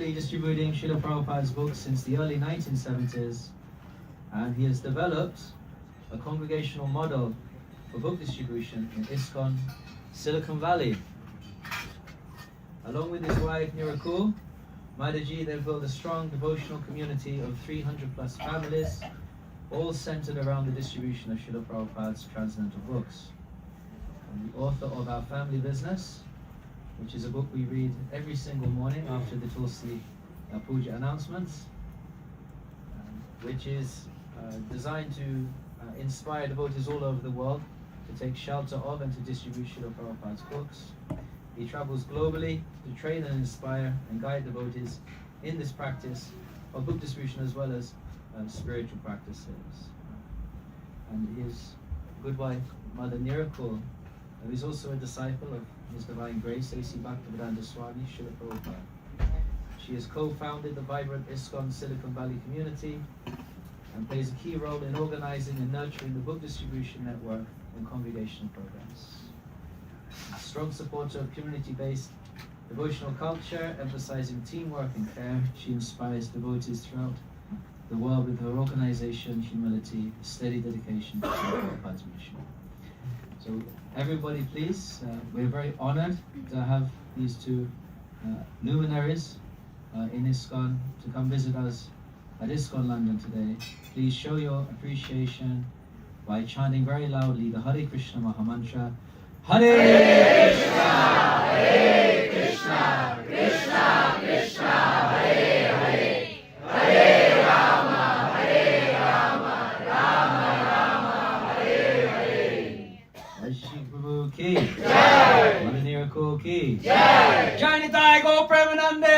faithfully distributing Srila Prabhupada's books since the early 1970s, and he has developed a congregational model for book distribution in ISKCON, Silicon Valley. Along with his wife Nirukul, Mataji, they've built a strong devotional community of 300 plus families, all centered around the distribution of Srila Prabhupada's transcendental books. I'm the author of Our Family Business, which is a book we read every single morning after the Tulsi Puja announcements, which is designed to inspire devotees all over the world to take shelter of and to distribute Srila Prabhupada's books. He travels globally to train and inspire and guide devotees in this practice of book distribution as well as spiritual practices. And his good wife, Mother Nirukul, who is also a disciple of His Divine Grace, A.C. Bhaktivedanta Swami Srila Prabhupada. She has co-founded the vibrant ISKCON Silicon Valley community and plays a key role in organizing and nurturing the book distribution network and congregational programs. A strong supporter of community-based devotional culture, emphasizing teamwork and care, she inspires devotees throughout the world with her organization, humility, steady dedication to Prabhupada's mission. So everybody please, we're very honored to have these two luminaries in ISKCON to come visit us at ISKCON London today. Please show your appreciation by chanting very loudly the Hare Krishna Maha Mantra. Hare Krishna, Hare Krishna, Krishna Krishna, Hare Hare, Hare Rama, Hare Rama, Rama Rama, Hare Hare. Shri Prabhu ki Jai, Mother Nirukul ki Jai, Jai Nitai Gaur Premanande.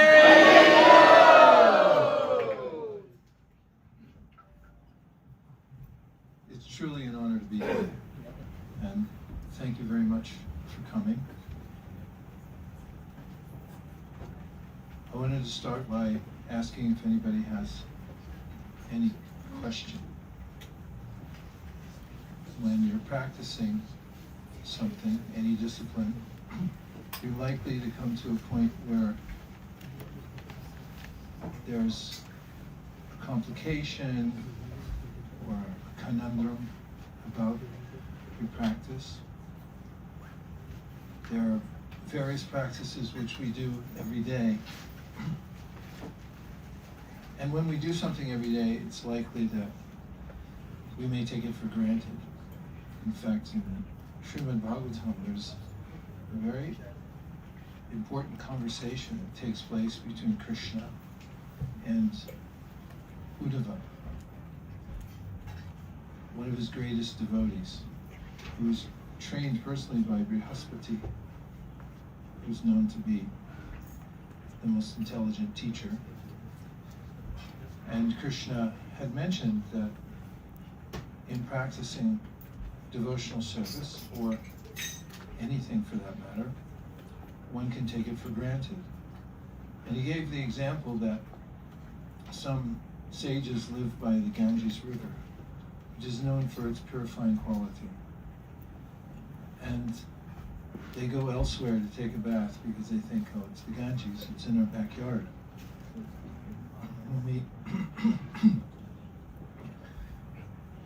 It's truly an honor to be here, and thank you very much for coming. I wanted to start by asking if anybody has any question. When you're practicing something, any discipline, you're likely to come to a point where there's a complication or a conundrum about your practice. There are various practices which we do every day. And when we do something every day, it's likely that we may take it for granted. In fact, in the Srimad Bhagavatam, there's a very important conversation that takes place between Krishna and Uddhava, one of his greatest devotees, who was trained personally by Brihaspati, who's known to be the most intelligent teacher. And Krishna had mentioned that in practicing devotional service, or anything for that matter, one can take it for granted. And he gave the example that some sages live by the Ganges River, which is known for its purifying quality. And they go elsewhere to take a bath because they think, oh, it's the Ganges, it's in our backyard. When we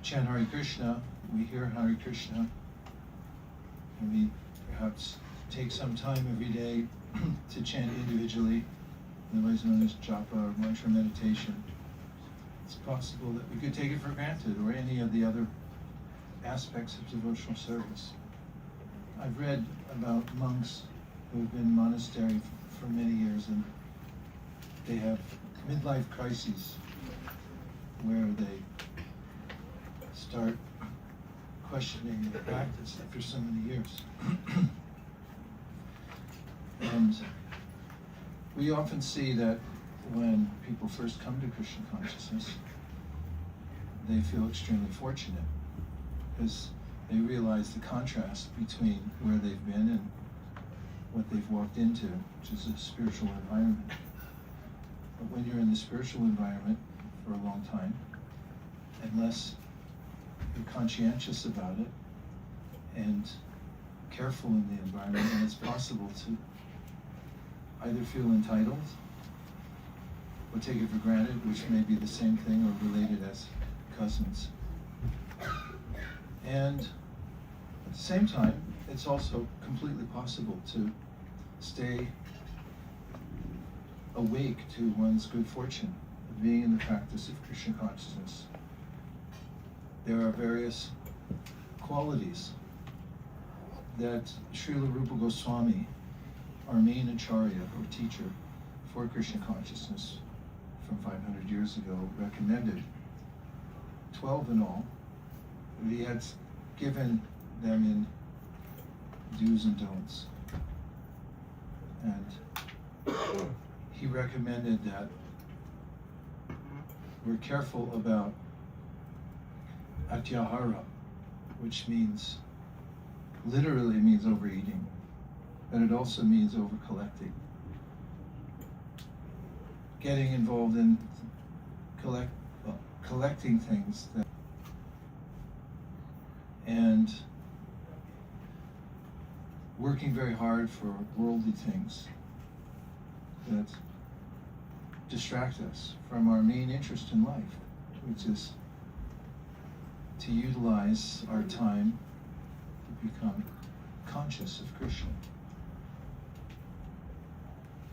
chant Hare Krishna, we hear Hare Krishna, and we perhaps take some time every day to chant individually, otherwise known as japa or mantra meditation. It's possible that we could take it for granted, or any of the other aspects of devotional service. I've read about monks who have been in monastery for many years, and they have midlife crises where they start questioning their practice after so many years. And we often see that when people first come to Krishna consciousness, they feel extremely fortunate because they realize the contrast between where they've been and what they've walked into, which is a spiritual environment. But when you're in the spiritual environment for a long time, unless you're conscientious about it and careful in the environment, then it's possible to either feel entitled or take it for granted, which may be the same thing or related as cousins. And at the same time, it's also completely possible to stay awake to one's good fortune of being in the practice of Krishna consciousness. There are various qualities that Srila Rupa Goswami, our main acharya or teacher for Krishna consciousness from 500 years ago, recommended, 12 in all. He had given them in do's and don'ts. And he recommended that we're careful about atyahara, which means, literally means overeating, but it also means over-collecting. Getting involved in collecting things that, and working very hard for worldly things that distract us from our main interest in life, which is to utilize our time to become conscious of Krishna.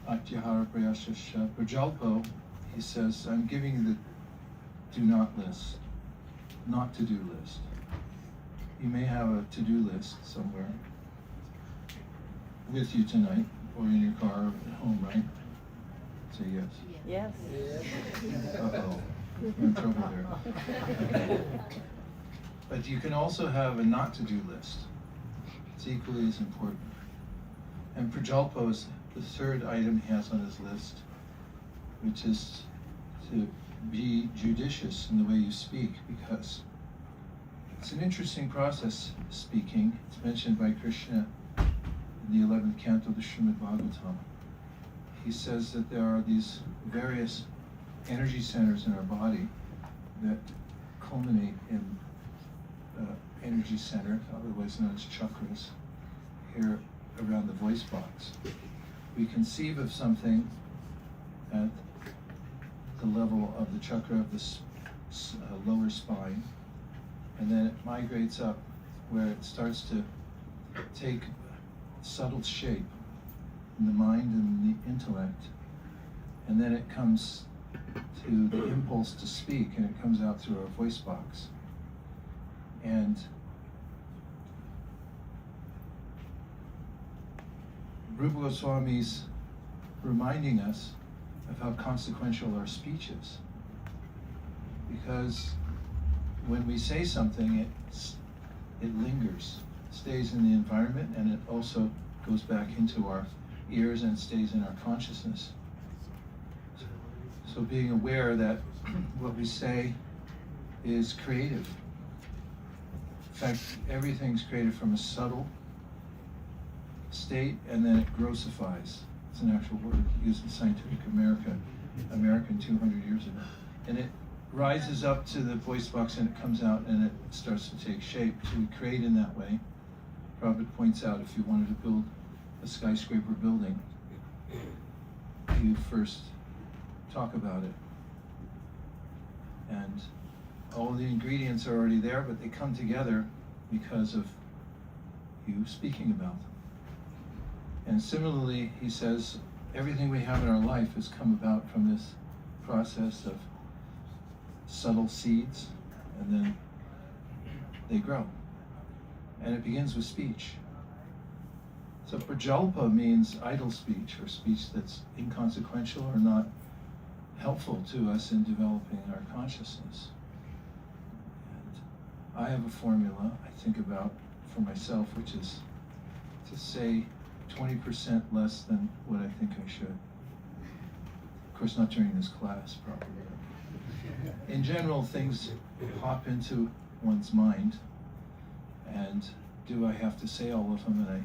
Atyahara Prayasasya Prajalpo, he says, I'm giving you the do not list, not to do list. You may have a to-do list somewhere with you tonight, or in your car, or at home, right? Say yes. Yes. Uh-oh, we're in trouble there. But you can also have a not to-do list. It's equally as important. And Prajalpo is the third item he has on his list, which is to be judicious in the way you speak, because it's an interesting process, speaking. It's mentioned by Krishna in the 11th canto of the Srimad Bhagavatam. He says that there are these various energy centers in our body that culminate in energy center, otherwise known as chakras, here around the voice box. We conceive of something at the level of the chakra of the lower spine, and then it migrates up where it starts to take subtle shape in the mind and the intellect, and then it comes to the impulse to speak, and it comes out through our voice box. And Rupa Goswami's reminding us of how consequential our speech is, because when we say something, it lingers, stays in the environment, and it also goes back into our ears and stays in our consciousness. So being aware that what we say is creative. In fact, everything's created from a subtle state, and then it grossifies. It's an actual word used in Scientific American 200 years ago. And it rises up to the voice box, and it comes out, and it starts to take shape. So we create in that way. Prabhupada points out, if you wanted to build a skyscraper building, you first talk about it. And all the ingredients are already there, but they come together because of you speaking about them. And similarly, he says, everything we have in our life has come about from this process of subtle seeds, and then they grow. And it begins with speech. So prajalpa means idle speech, or speech that's inconsequential or not helpful to us in developing our consciousness. And I have a formula I think about for myself, which is to say 20% less than what I think I should. Of course, not during this class, probably. In general, things pop into one's mind, and do I have to say all of them? And I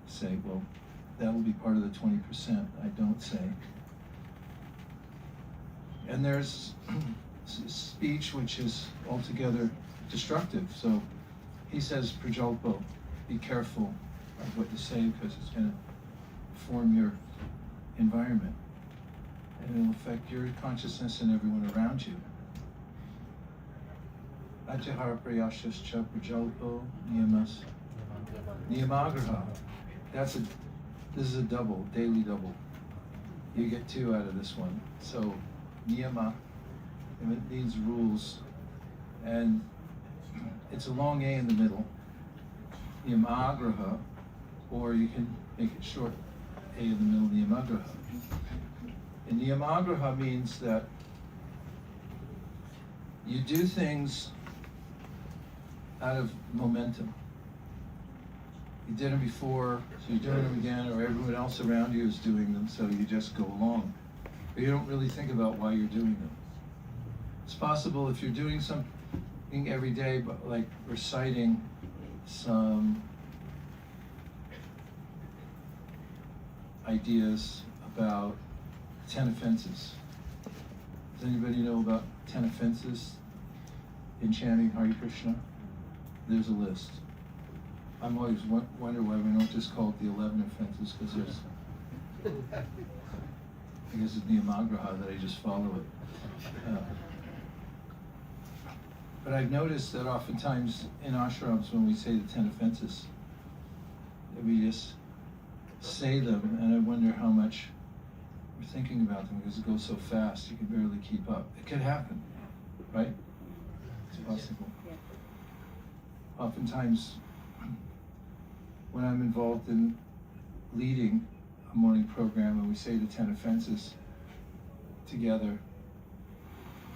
say, well, that will be part of the 20% I don't say. And there's speech which is altogether destructive. So he says, prajalpo, be careful of what you say, because it's going to form your environment. And and it'll affect your consciousness and everyone around you. Ajahara prayashascha prajalpo niyamas. Niyamagraha. This is a double, daily double. You get 2 out of this one. So niyama, and it means rules, and it's a long A in the middle. Niyamagraha, or you can make it short, A in the middle, niyamagraha. And niyamagraha means that you do things out of momentum. You did them before, so you're doing them again, or everyone else around you is doing them, so you just go along. But you don't really think about why you're doing them. It's possible if you're doing something every day, but like reciting some ideas about 10 offenses. Does anybody know about 10 offenses in chanting Hare Krishna? There's a list. I'm always wonder why we don't just call it the 11 offenses, because there's, I guess it's Niyamagraha that I just follow it. But I've noticed that oftentimes in ashrams when we say the 10 offenses, that we just say them, and I wonder how much we're thinking about them because it goes so fast you can barely keep up. It could happen, right? It's possible. Oftentimes, when I'm involved in leading a morning program and we say the 10 offenses together,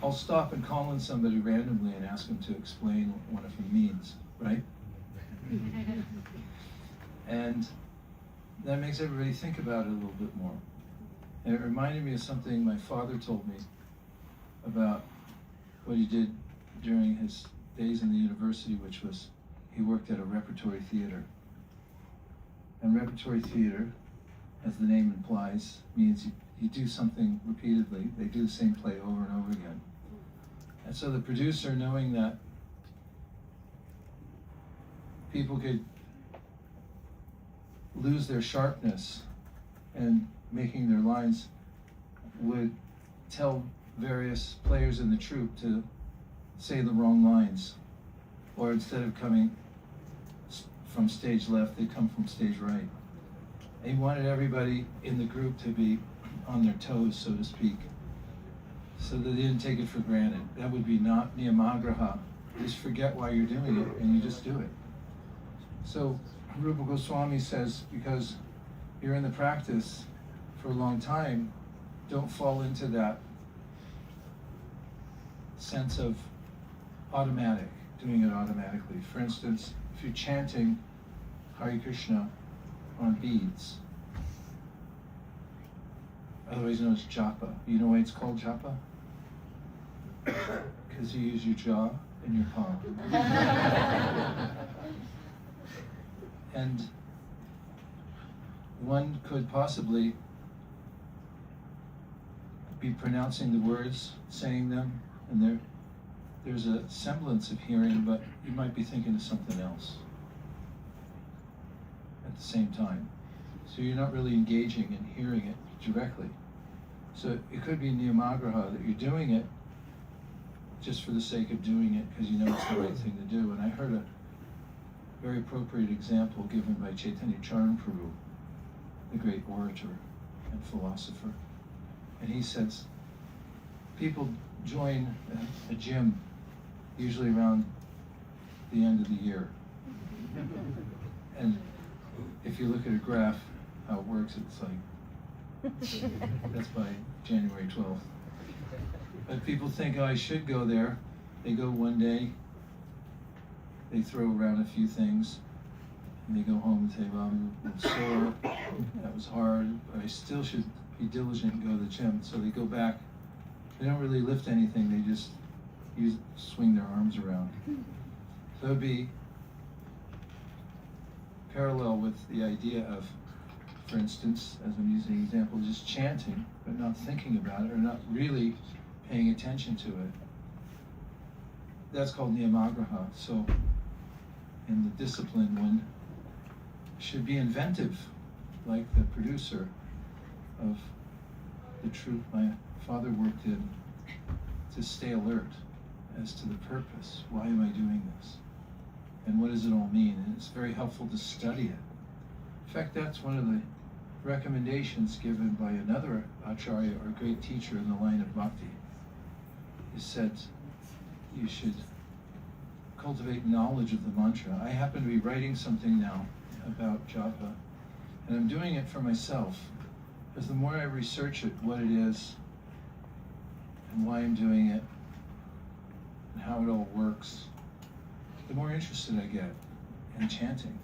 I'll stop and call on somebody randomly and ask them to explain what one of them means, right? And that makes everybody think about it a little bit more. And it reminded me of something my father told me about what he did during his days in the university, which was he worked at a repertory theater. And repertory theater, as the name implies, means you do something repeatedly. They do the same play over and over again. And so the producer, knowing that people could lose their sharpness and making their lines, would tell various players in the troupe to say the wrong lines. Or instead of coming from stage left, they come from stage right. And he wanted everybody in the group to be on their toes, so to speak, so that they didn't take it for granted. That would be not niyamagraha. Just forget why you're doing it, and you just do it. So Rupa Goswami says, because you're in the practice for a long time, don't fall into that sense of automatic, doing it automatically. For instance, if you're chanting Hare Krishna on beads, otherwise known as japa. You know why it's called japa? Because you use your jaw and your palm. And one could possibly be pronouncing the words, saying them, and there's a semblance of hearing, but you might be thinking of something else at the same time. So you're not really engaging and hearing it directly. So it could be niyamagraha, that you're doing it just for the sake of doing it because you know it's the right thing to do. And I heard a very appropriate example given by Chaitanya Charan Prabhu, the great orator and philosopher. And he says, people join a gym usually around the end of the year. And if you look at a graph, how it works, it's like, that's by January 12th. But people think, oh, I should go there. They go one day, they throw around a few things, and they go home and say, well, I'm sore, that was hard, but I still should be diligent and go to the gym. So they go back. They don't really lift anything, they just swing their arms around. So it would be parallel with the idea of, for instance, as I'm using an example, just chanting, but not thinking about it, or not really paying attention to it. That's called niyamagraha. So in the discipline, one should be inventive, like the producer of the truth. My father worked in to stay alert as to the purpose. Why am I doing this? And what does it all mean? And it's very helpful to study it. In fact, that's one of the recommendations given by another acharya or great teacher in the line of bhakti. He said you should cultivate knowledge of the mantra. I happen to be writing something now about japa, and I'm doing it for myself, because the more I research it, what it is, and why I'm doing it, and how it all works, the more interested I get in chanting.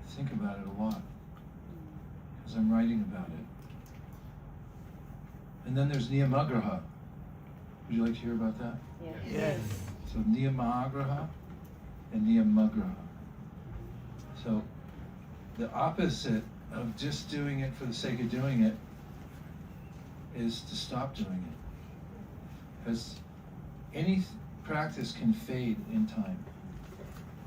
I think about it a lot, because I'm writing about it. And then there's niyamagraha. Would you like to hear about that? Yes. So niyamagraha and niyamagraha. So the opposite of just doing it for the sake of doing it is to stop doing it. Because any practice can fade in time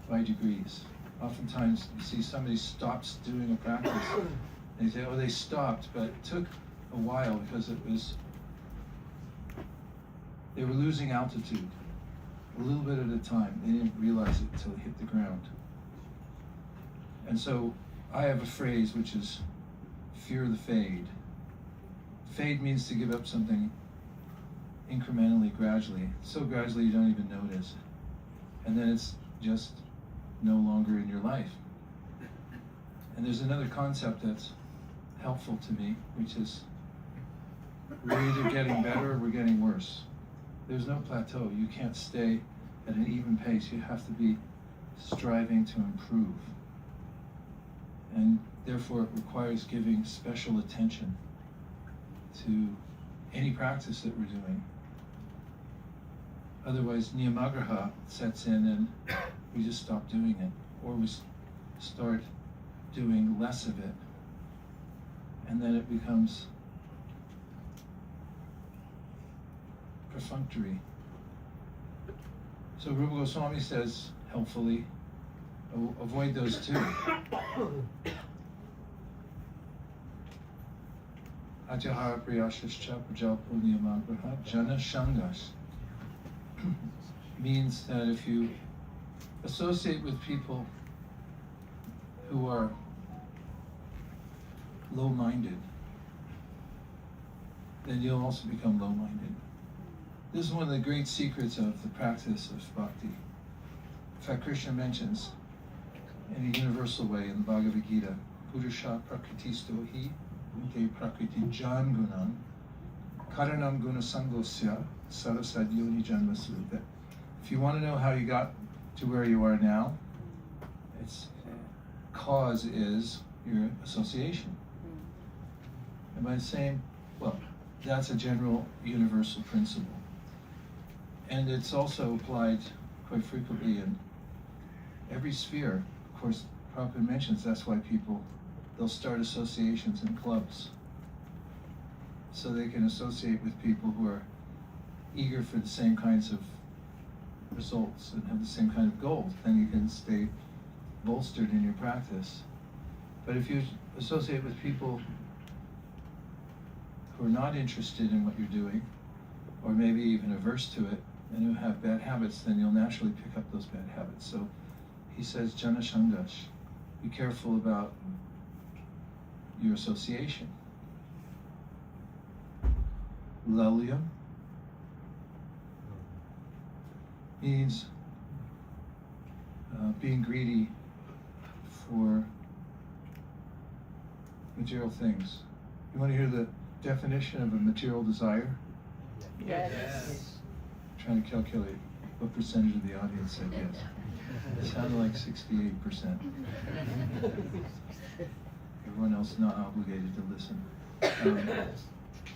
by degrees. Oftentimes you see somebody stops doing a practice and you say, oh, they stopped, but it took a while because they were losing altitude a little bit at a time. They didn't realize it until it hit the ground. And so I have a phrase which is fear the fade. Fade means to give up something incrementally, gradually, so gradually you don't even notice. And then it's just no longer in your life. And there's another concept that's helpful to me, which is we're either getting better or we're getting worse. There's no plateau. You can't stay at an even pace. You have to be striving to improve. And therefore it requires giving special attention to any practice that we're doing. Otherwise, niyamagraha sets in and we just stop doing it, or we start doing less of it, and then it becomes perfunctory. So Rupa Goswami says, helpfully, avoid those two. Ajahara priyashascha prajalpo niyamagraha jana shangas. Means that if you associate with people who are low-minded, then you'll also become low-minded. This is one of the great secrets of the practice of bhakti. In fact, Krishna mentions in a universal way in the Bhagavad Gita, Purusha prakritisto hi ute prakriti jan gunan karanam guna sangosya sarasad yoni janmasu. That if you want to know how you got to where you are now, its cause is your association. And by saying, well, that's a general universal principle. And it's also applied quite frequently in every sphere. Of course, Prabhupada mentions that's why they'll start associations and clubs, so they can associate with people who are eager for the same kinds of results and have the same kind of goals. Then you can stay bolstered in your practice. But if you associate with people who are not interested in what you're doing, or maybe even averse to it, and who have bad habits, then you'll naturally pick up those bad habits. So he says, Jana Shangash, be careful about your association. Lalyam means being greedy for material things. You want to hear the definition of a material desire? Yes. I'm trying to calculate what percentage of the audience said yes. It sounded like 68%. Everyone else not obligated to listen.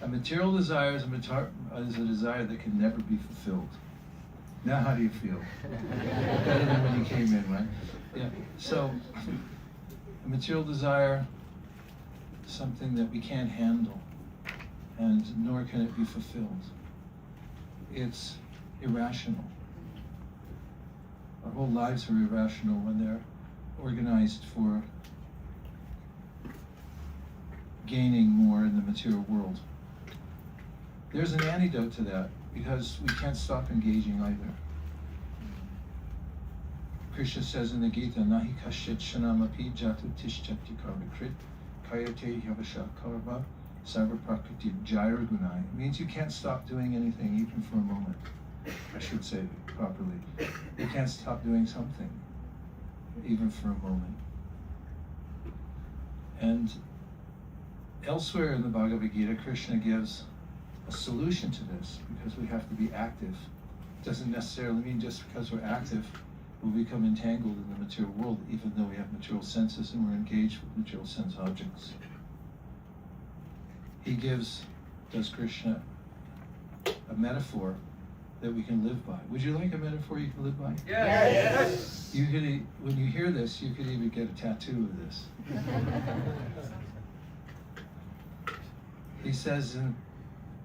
A material desire is a desire that can never be fulfilled. Now how do you feel? Better than when you came in, right? Yeah. So, a material desire is something that we can't handle, and nor can it be fulfilled. It's irrational. Our whole lives are irrational when they're organized for gaining more in the material world. there's an antidote to that, because we can't stop engaging either. Krishna says in the Gita, Nahi kashit shanamapi jatu tishtati karmakrit kayate yavasha karva sarva prakriti jaira gunai. It means you can't stop doing anything even for a moment. I should say properly. You can't stop doing something even for a moment. And elsewhere in the Bhagavad Gita, Krishna gives a solution to this, because we have to be active. It doesn't necessarily mean just because we're active, we'll become entangled in the material world, even though we have material senses and we're engaged with material sense objects. He gives Krishna, a metaphor that we can live by. Would you like a metaphor you can live by? Yes. You could, when you hear this, you could even get a tattoo of this. He says in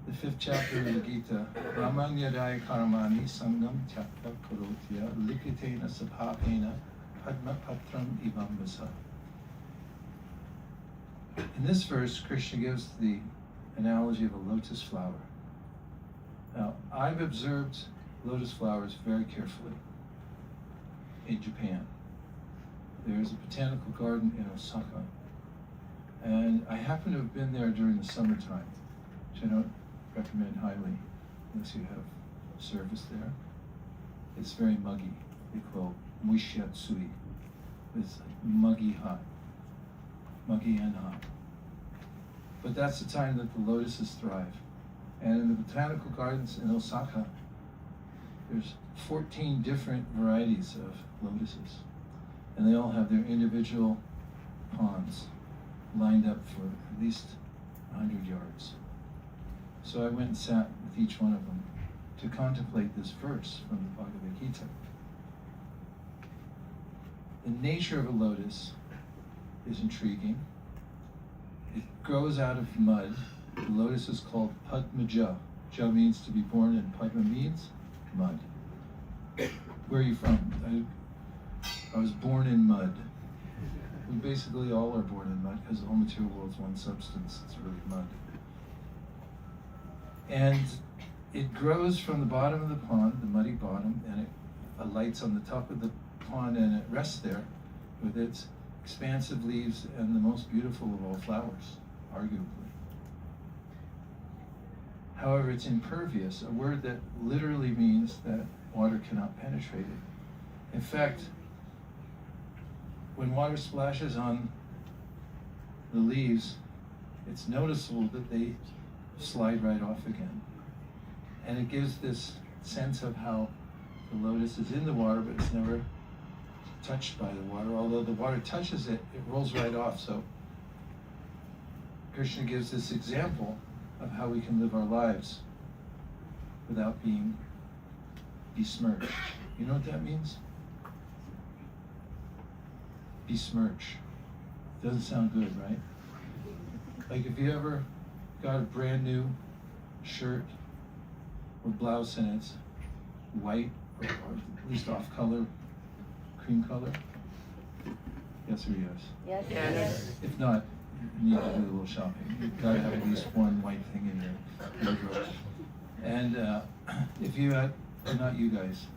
the 5th chapter of the Gita, Ramanyadaya Karamani Sangam Tyakta Karotya Likitena Sabhapena Padma Patram Ivambasa. In this verse, Krishna gives the analogy of a lotus flower. Now, I've observed lotus flowers very carefully in Japan. There's a botanical garden in Osaka, and I happen to have been there during the summertime, which I don't recommend highly unless you have service there. It's very muggy. They call it muishiatsui. It's muggy hot. Muggy and hot. But that's the time that the lotuses thrive. And in the botanical gardens in Osaka, there's 14 different varieties of lotuses. And they all have their individual ponds lined up for at least 100 yards. So I went and sat with each one of them to contemplate this verse from the Bhagavad Gita. The nature of a lotus is intriguing. It grows out of mud. The lotus is called Padmaja. Ja means to be born, and Padma means mud. Where are you from? I was born in mud. We basically all are born in mud, because the whole material world is one substance. It's really mud. And it grows from the bottom of the pond, the muddy bottom, and it alights on the top of the pond, and it rests there with its expansive leaves and the most beautiful of all flowers, arguably. However, it's impervious, a word that literally means that water cannot penetrate it. In fact, when water splashes on the leaves, it's noticeable that they slide right off again. And it gives this sense of how the lotus is in the water, but it's never touched by the water. Although the water touches it, it rolls right off. So Krishna gives this example of how we can live our lives without being besmirched. You know what that means? Besmirch. Doesn't sound good, right? Like if you ever got a brand new shirt or blouse and it's white or at least off color, cream color? Yes or yes? Yes. If not, you need to do a little shopping. You've got to have at least one white thing in your wardrobe. And if you had, or not you guys.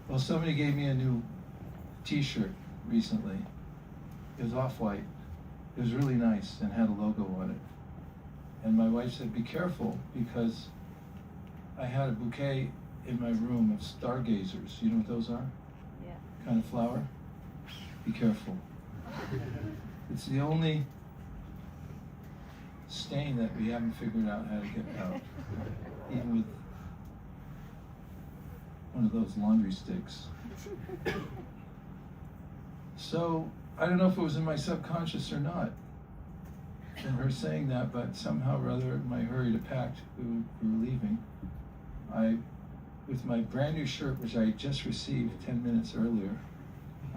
Well, somebody gave me a new t-shirt recently. It was off-white. It was really nice and had a logo on it. And my wife said, be careful, because I had a bouquet in my room of stargazers. You know what those are? Yeah. Kind of flower. Be careful. It's the only stain that we haven't figured out how to get out, even with one of those laundry sticks. So I don't know if it was in my subconscious or not, in her saying that, but somehow or other, in my hurry to pack, we were leaving, with my brand new shirt, which I had just received 10 minutes earlier,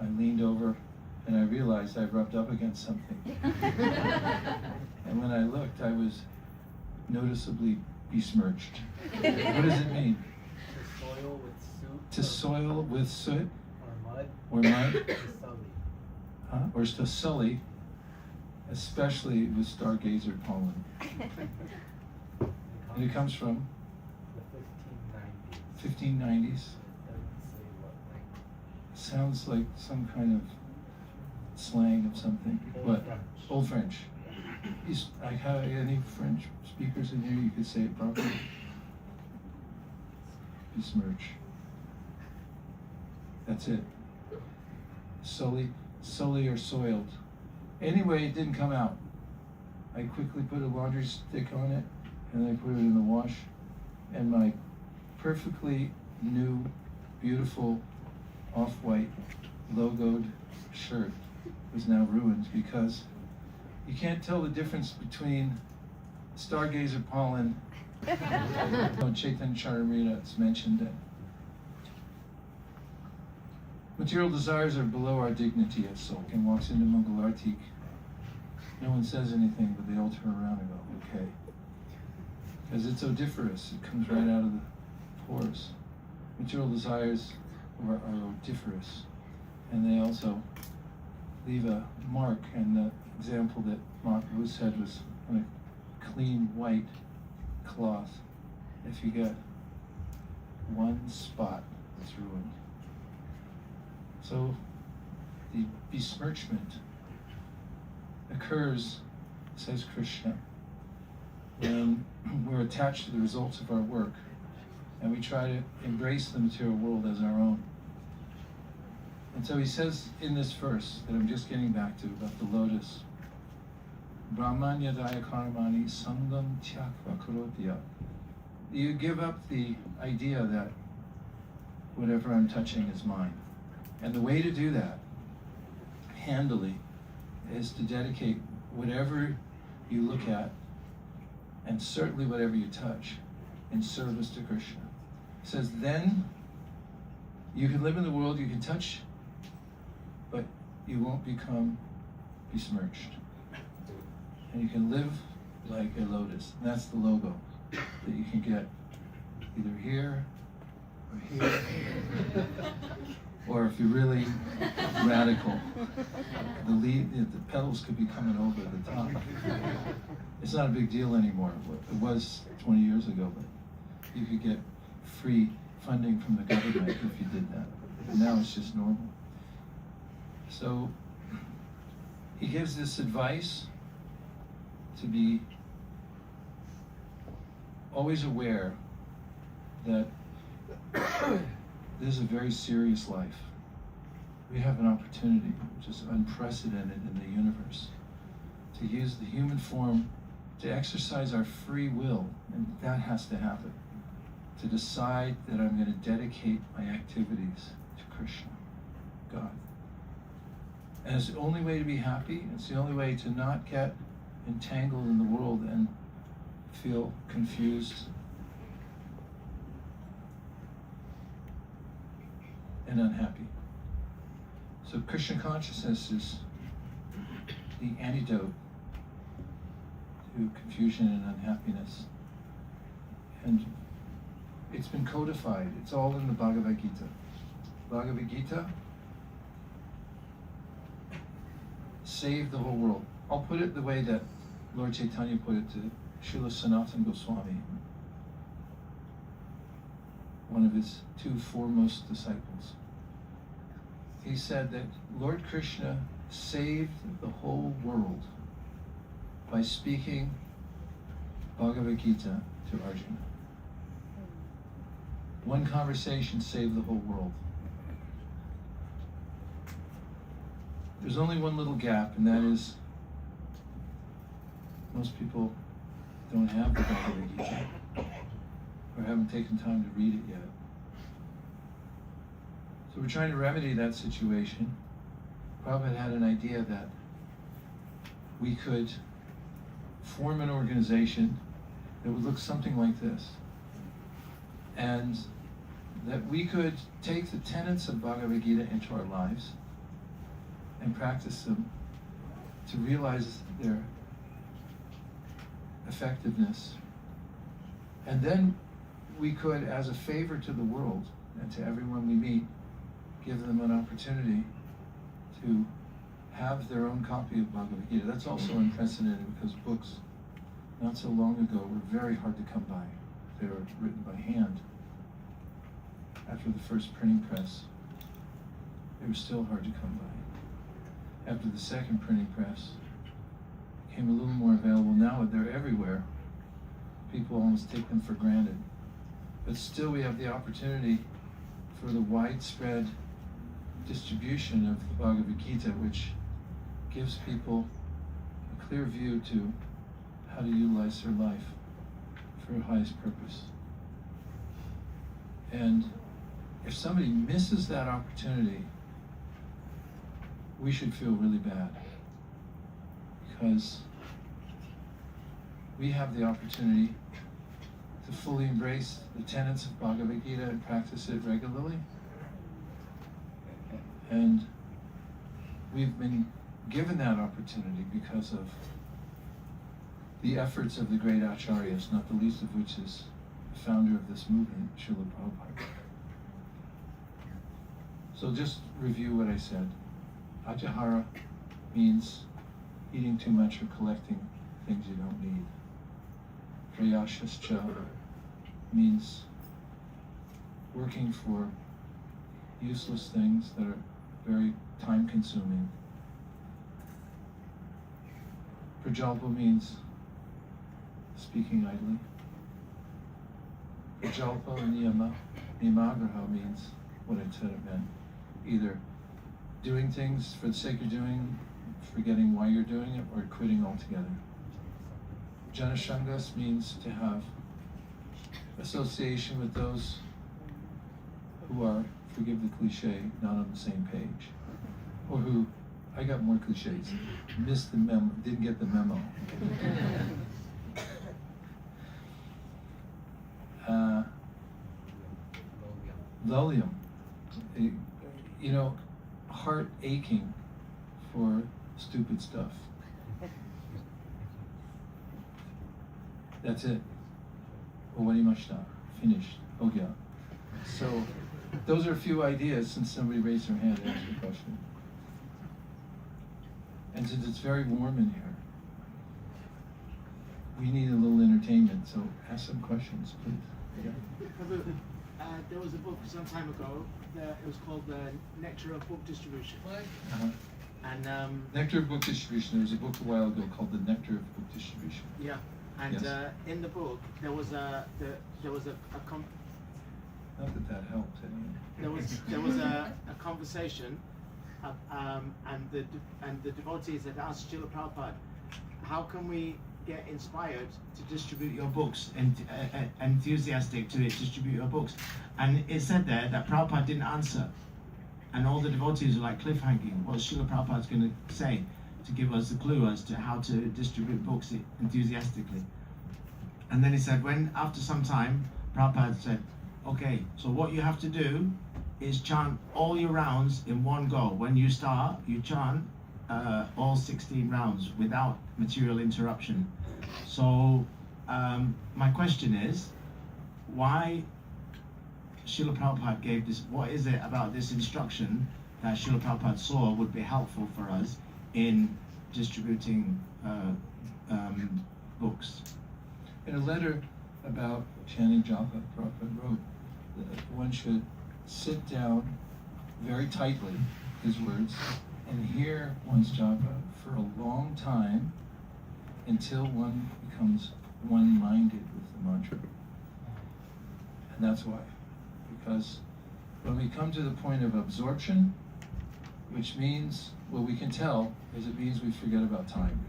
I leaned over and I realized I rubbed up against something. And when I looked, I was noticeably besmirched. What does it mean? To soil with soot To soil with soot or mud. or mud? To sully. Huh? Or to sully especially with stargazer pollen. And it comes from the 1590s. 1590s. It doesn't say what language. Sounds like some kind of slang of something. Old What? French. Old French. I have any French speakers in here? You could say it properly. Besmirch. That's it. Sully or soiled. Anyway, it didn't come out. I quickly put a laundry stick on it, and I put it in the wash, and my perfectly new, beautiful, off-white, logoed shirt was now ruined because you can't tell the difference between stargazer pollen. Chaitanya Charamrita, it's mentioned that material desires are below our dignity as soul. And walks into Mangalartik. No one says anything, but they all turn around and go, okay. Because it's odoriferous. It comes right out of the pores. Material desires are odoriferous. And they also leave a mark. And the example that Mahaprabhu said was on a clean white cloth. If you get one spot, it's ruined. So the besmirchment occurs, says Krishna, when we're attached to the results of our work and we try to embrace the material world as our own. And so he says in this verse that I'm just getting back to about the lotus, Brahmanya daya karmani sangam tyakva karotya. You give up the idea that whatever I'm touching is mine. And the way to do that, handily, is to dedicate whatever you look at, and certainly whatever you touch, in service to Krishna. It says, then you can live in the world, you can touch, but you won't become besmirched. And you can live like a lotus. And that's the logo that you can get either here or here. Or if you're really radical, the petals could be coming over the top. It's not a big deal anymore. It was 20 years ago, but you could get free funding from the government if you did that. And now it's just normal. So he gives this advice to be always aware that this is a very serious life. We have an opportunity, which is unprecedented in the universe, to use the human form to exercise our free will, and that has to happen. To decide that I'm going to dedicate my activities to Krishna, God. And it's the only way to be happy, it's the only way to not get entangled in the world and feel confused and unhappy. So Krishna consciousness is the antidote to confusion and unhappiness. And it's been codified. It's all in the Bhagavad Gita. Bhagavad Gita saved the whole world. I'll put it the way that Lord Chaitanya put it to Srila Sanatana Goswami, one of his two foremost disciples. He said that Lord Krishna saved the whole world by speaking Bhagavad Gita to Arjuna. One conversation saved the whole world. There's only one little gap, and that is most people don't have the Bhagavad Gita or haven't taken time to read it yet. So we're trying to remedy that situation. Prabhupada had an idea that we could form an organization that would look something like this. And that we could take the tenets of Bhagavad Gita into our lives and practice them to realize their effectiveness. And then we could, as a favor to the world and to everyone we meet, give them an opportunity to have their own copy of Bhagavad Gita. That's also unprecedented because books not so long ago were very hard to come by. They were written by hand. After the first printing press, they were still hard to come by. After the second printing press, it became a little more available. Now they're everywhere. People almost take them for granted. But still we have the opportunity for the widespread distribution of the Bhagavad Gita, which gives people a clear view to how to utilize their life for the highest purpose. And if somebody misses that opportunity, we should feel really bad, because we have the opportunity to fully embrace the tenets of Bhagavad Gita and practice it regularly. And we've been given that opportunity because of the efforts of the great acharyas, not the least of which is the founder of this movement, Srila Prabhupada. So just review what I said. Ajahara means eating too much or collecting things you don't need. Prayashascha means working for useless things that are very time-consuming. Prajalpa means speaking idly. Prajalpa and Niyamagraha means what I said it meant. Either doing things for the sake of doing, forgetting why you're doing it, or quitting altogether. Janashangas means to have association with those who are, forgive the cliche, not on the same page. Or who, I got more cliches, missed the memo, didn't get the memo. Lolium. You know, heart aching for stupid stuff. That's it. Owarimashita. Finished. Ogya. So, those are a few ideas since somebody raised their hand to answer the question. And since it's very warm in here, we need a little entertainment, so ask some questions, please. Yeah. There was a book some time ago that it was called The Nectar of Book Distribution. Uh-huh. And Nectar of Book Distribution. There was a book a while ago called The Nectar of Book Distribution. yeah, and Yes. In the book there was a Not that that helped anyway. there was a conversation, and the devotees had asked Srila Prabhupada, how can we get inspired to distribute your books and enthusiastic to distribute your books? And it said there that Prabhupada didn't answer, and all the devotees were like cliffhanging. What's Srila Prabhupada's going to say to give us the clue as to how to distribute books enthusiastically? And then he said, when after some time, Prabhupada said, okay, so what you have to do is chant all your rounds in one go. When you start, you chant all 16 rounds without material interruption. So my question is, why Srila Prabhupada gave this? What is it about this instruction that Srila Prabhupada saw would be helpful for us in distributing books? In a letter about chanting japa, Prabhupada wrote that one should sit down very tightly, his words, and hear one's japa for a long time until one becomes one-minded with the mantra. And that's why. Because when we come to the point of absorption, which means, what we can tell is it means we forget about time.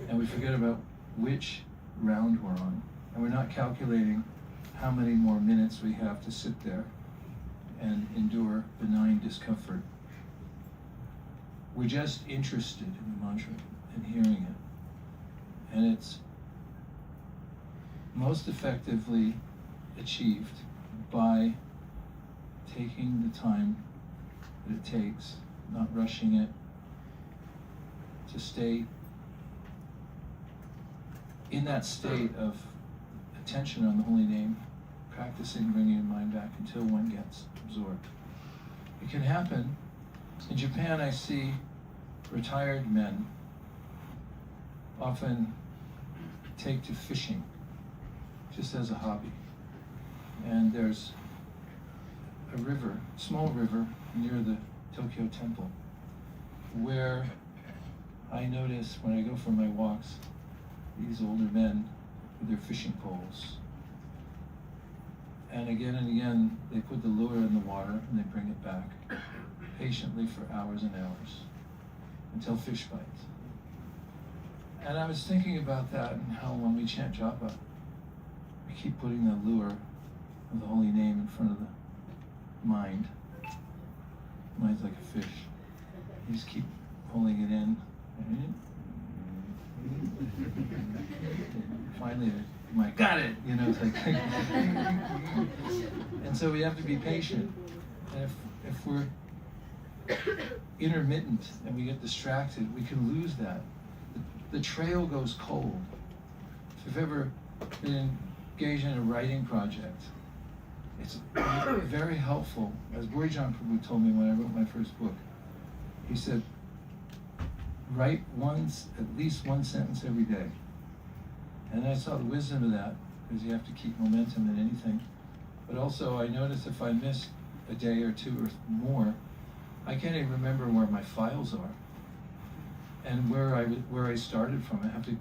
And we forget about which round we're on. And we're not calculating how many more minutes we have to sit there and endure benign discomfort. We're just interested in the mantra and hearing it. And it's most effectively achieved by taking the time that it takes, not rushing it, to stay in that state of attention on the holy name, practicing bringing your mind back until one gets absorbed. It can happen. In Japan, I see retired men often take to fishing just as a hobby. And there's a river, small river, near the Tokyo Temple, where I notice when I go for my walks, these older men with their fishing poles. And again, they put the lure in the water and they bring it back patiently for hours and hours until fish bites. And I was thinking about that and how when we chant japa, we keep putting the lure of the holy name in front of the mind. Mind's like a fish. You just keep pulling it in. Finally, the mind, got it! You know, it's like. And so we have to be patient. And if we're intermittent and we get distracted, we can lose that. The trail goes cold. If you've ever been engaged in a writing project, it's very helpful. As Burijan Prabhu told me when I wrote my first book, he said, write at least one sentence every day. And I saw the wisdom of that, because you have to keep momentum in anything. But also I noticed if I miss a day or two or more, I can't even remember where my files are and where I started from. I have to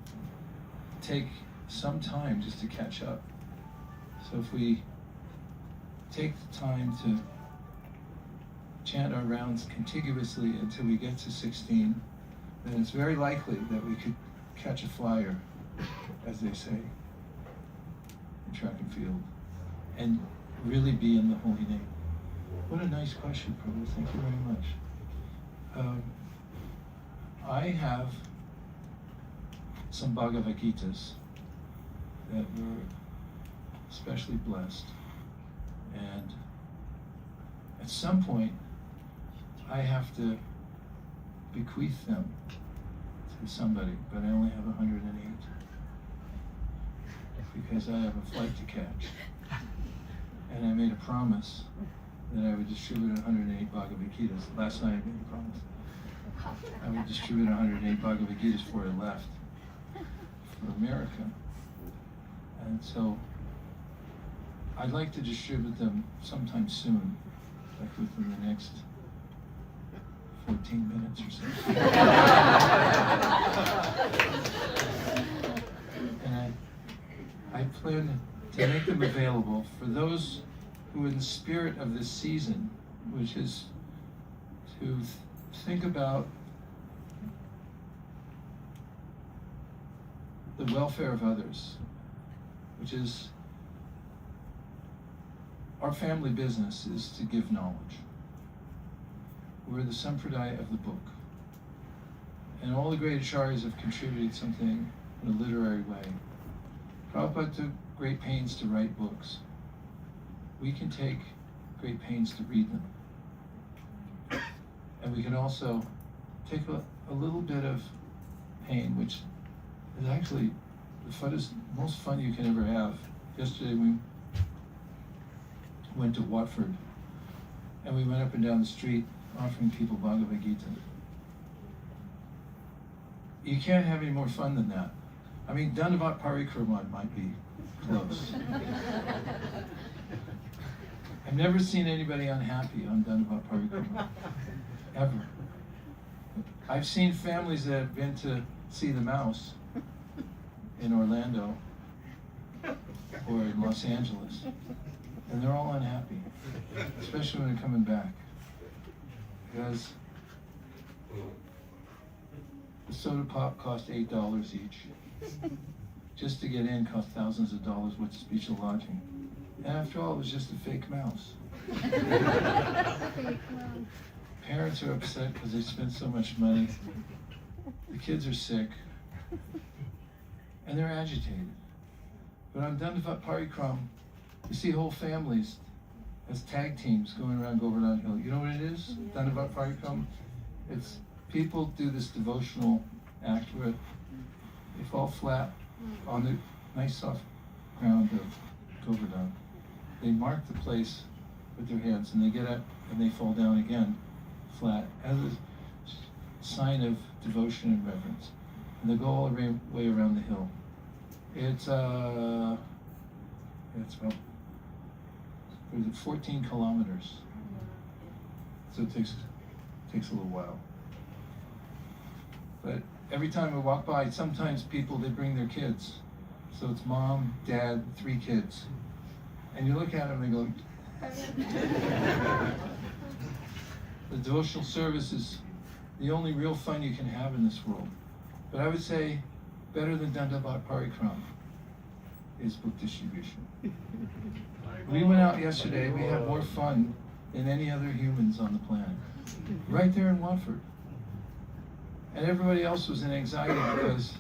take some time just to catch up. So if we take the time to chant our rounds contiguously until we get to 16, then it's very likely that we could catch a flyer, as they say, in track and field, and really be in the holy name. What a nice question, Prabhu. Thank you very much. I have some Bhagavad Gitas that were especially blessed, and at some point I have to bequeath them to somebody, but I only have 108 because I have a flight to catch, and I made a promise that I would distribute 108 Bhagavad Gitas. Last night I made a promise. I would distribute 108 Bhagavad Gitas before I left for America. And so I'd like to distribute them sometime soon, like within the next 14 minutes or so. And I plan to make them available for those who, in the spirit of this season, which is to think about the welfare of others, which is our family business is to give knowledge. We're the sampradaya of the book. And all the great acharyas have contributed something in a literary way. Prabhupada took great pains to write books. We can take great pains to read them. And we can also take a little bit of pain, which is actually the most fun you can ever have. Yesterday we went to Watford, and we went up and down the street offering people Bhagavad Gita. You can't have any more fun than that. I mean, Dandavat Parikrama might be close. I've never seen anybody unhappy on Dandavat Parikrama, ever. I've seen families that have been to see the mouse in Orlando or in Los Angeles, and they're all unhappy, especially when they're coming back, because the soda pop cost $8 each. Just to get in cost thousands of dollars with speech and lodging. And after all, it was just a fake mouse. Parents are upset because they spent so much money. The kids are sick. And they're agitated. But on Dandavat Parikram, you see whole families as tag teams going around Govardhan Hill. You know what it is? Dandavat Parikram? It's people do this devotional act where they fall flat on the nice soft ground of Govardhan. They mark the place with their hands, and they get up and they fall down again, flat. sign of devotion and reverence. And they go all the way around the hill. It's about 14 kilometers. So it takes a little while. But every time I walk by, sometimes people, they bring their kids. So it's mom, dad, 3 kids. And you look at them and they go, the devotional service is the only real fun you can have in this world. But I would say better than Dandavat Parikram is book distribution. We went out yesterday, we had more fun than any other humans on the planet. Right there in Watford. And everybody else was in anxiety because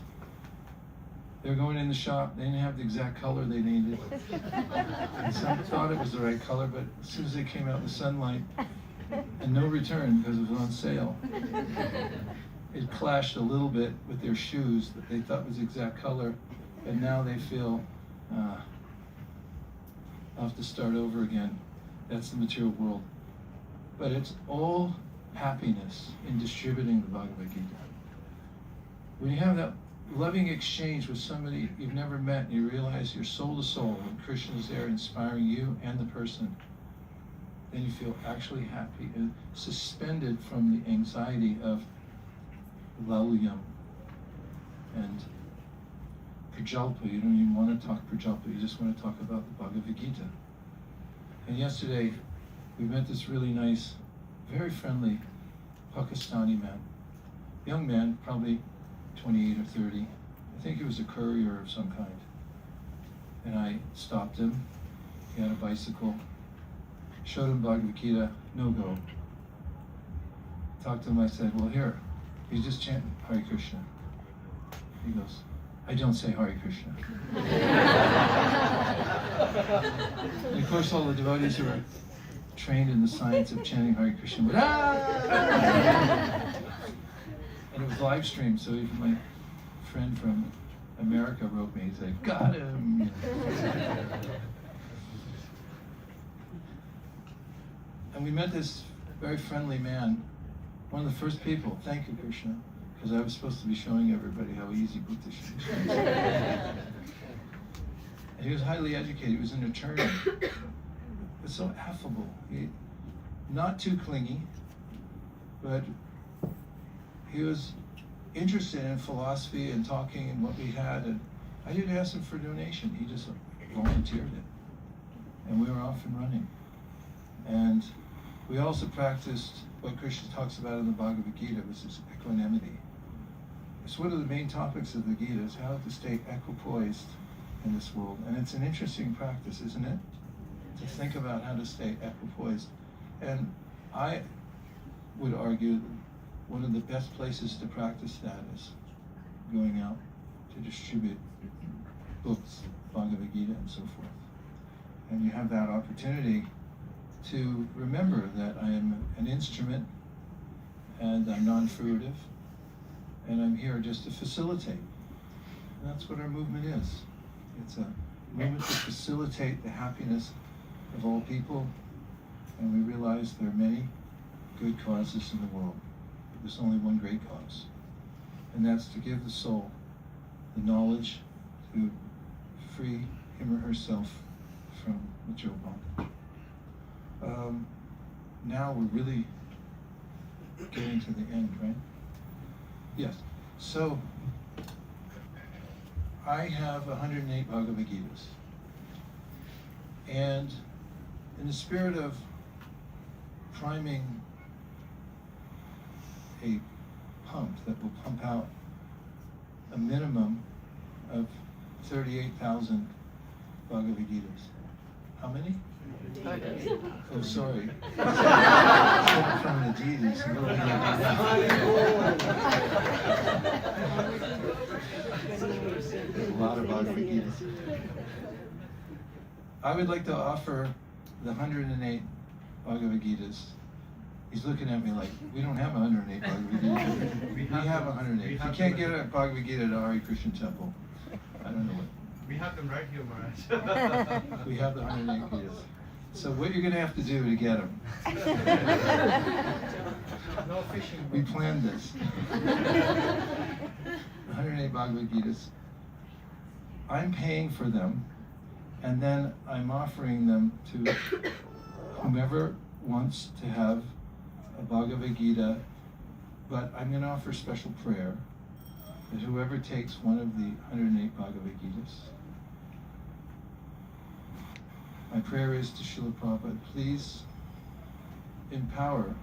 they were going in the shop, they didn't have the exact color they needed. And some thought it was the right color, but as soon as they came out in the sunlight, and no return because it was on sale, it clashed a little bit with their shoes that they thought was the exact color, and now they feel I'll have to start over again. That's the material world. But it's all happiness in distributing the Bhagavad Gita. When you have that loving exchange with somebody you've never met and you realize you're soul to soul and Krishna is there inspiring you and the person, then you feel actually happy and suspended from the anxiety of Lalyam and Prajalpa. You don't even want to talk Prajalpa, you just want to talk about the Bhagavad Gita. And yesterday we met this really nice, very friendly Pakistani man. Young man, probably 28 or 30. I think he was a courier of some kind. And I stopped him. He had a bicycle. Showed him Bhagavad Gita, no go. Talked to him, I said, well here, he's just chanting Hare Krishna. He goes, I don't say Hare Krishna. And of course all the devotees who are trained in the science of chanting Hare Krishna went, ah! And it was live streamed, so even my friend from America wrote me, he said, got him! And we met this very friendly man, one of the first people, thank you Krishna, because I was supposed to be showing everybody how easy Buddhist is. And he was highly educated, he was an attorney, but so affable. Not too clingy, but he was interested in philosophy and talking and what we had, and I didn't ask him for a donation, he just volunteered it. And we were off and running. And we also practiced what Krishna talks about in the Bhagavad Gita, which is equanimity. It's one of the main topics of the Gita, is how to stay equipoised in this world. And it's an interesting practice, isn't it? To think about how to stay equipoised. And I would argue that one of the best places to practice that is going out to distribute books, Bhagavad Gita and so forth. And you have that opportunity to remember that I am an instrument and I'm non-fruitive and I'm here just to facilitate. And that's what our movement is. It's a movement to facilitate the happiness of all people, and we realize there are many good causes in the world. But there's only one great cause, and that's to give the soul the knowledge to free him or herself from material bondage. Now we're really getting to the end, right? Yes. So I have 108 Bhagavad Gitas. And in the spirit of priming a pump that will pump out a minimum of 38,000 Bhagavad Gitas. How many? Oh, sorry. From the deities. A lot of Bhagavad Gitas. I would like to offer the 108 Bhagavad Gitas. He's looking at me like, we don't have 108 Bhagavad Gitas. We have 108. If you can't get a Bhagavad Gita at a Hare Krishna temple, I don't know what. We have them right here, Maharaj. We have the 108 Gitas. So what you're going to have to do to get them? No fishing. We planned this. 108 Bhagavad Gitas. I'm paying for them, and then I'm offering them to whomever wants to have a Bhagavad Gita, but I'm going to offer special prayer that whoever takes one of the 108 Bhagavad Gitas, my prayer is to Srila Prabhupada, please empower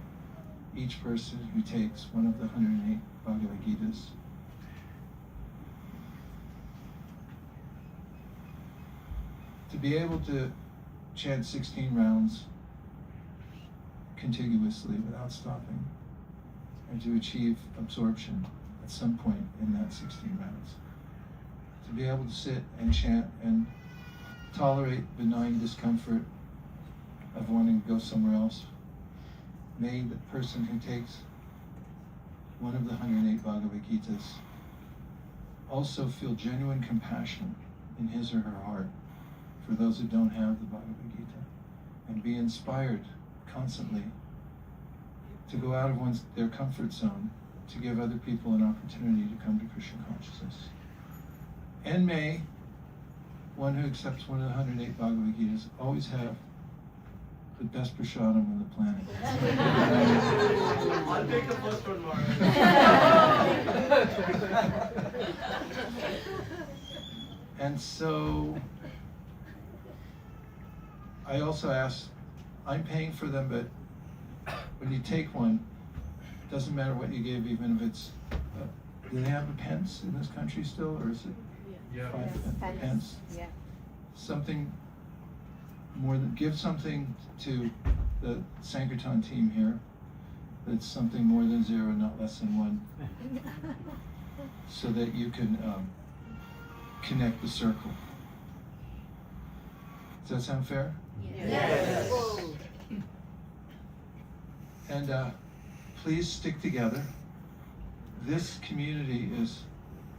each person who takes one of the 108 Bhagavad Gitas to be able to chant 16 rounds contiguously without stopping, and to achieve absorption at some point in that 16 rounds. To be able to sit and chant and tolerate benign discomfort of wanting to go somewhere else. May the person who takes one of the 108 Bhagavad Gitas also feel genuine compassion in his or her heart for those who don't have the Bhagavad Gita, and be inspired constantly to go out of their comfort zone to give other people an opportunity to come to Krishna consciousness. And may one who accepts one of the 108 Bhagavad Gitas always have the best prasadam on the planet. I'll take the first one, Maharaj. And so I also ask, I'm paying for them, but when you take one, it doesn't matter what you give, even if it's, do they have a pence in this country still, or is it Yeah. 5 pence? Yeah. Something more than, give something to the Sankirtan team here that's something more than 0, not less than 1, so that you can connect the circle. Does that sound fair? Yes. And please stick together. This community is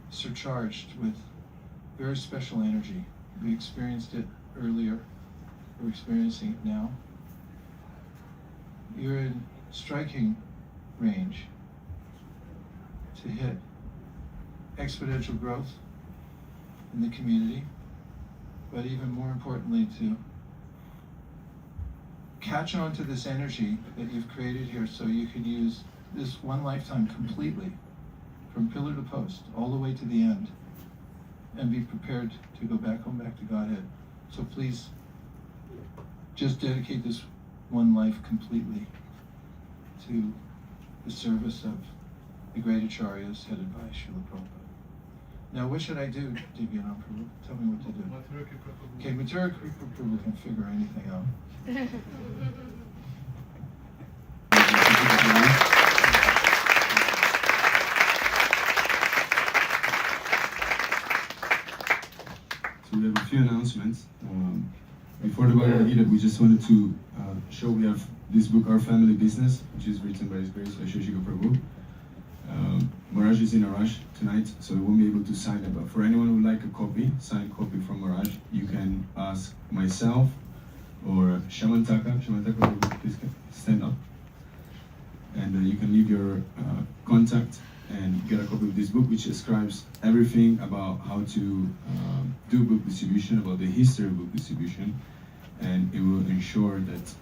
surcharged with very special energy. We experienced it earlier. We're experiencing it now. You're in striking range to hit exponential growth in the community, but even more importantly, to catch on to this energy that you've created here so you can use this one lifetime completely, from pillar to post, all the way to the end, and be prepared to go back home, back to Godhead. So please, just dedicate this one life completely to the service of the great acharyas headed by Srila Prabhupada. Now, what should I do, Divyanam Prabhu? Tell me what to do. Okay, Mathura Prabhu can figure anything out. So we have a few announcements. Before the Bhagavad Gita, we just wanted to show we have this book, Our Family Business, which is written by His Grace Vaisesika Prabhu. Maharaj is in a rush tonight, so we won't be able to sign it. But for anyone who would like a copy, signed copy from Maharaj, you can ask myself or Shamantaka. Shamantaka, please stand up. And you can leave your contact and get a copy of this book, which describes everything about how to do book distribution, about the history of book distribution, and it will ensure that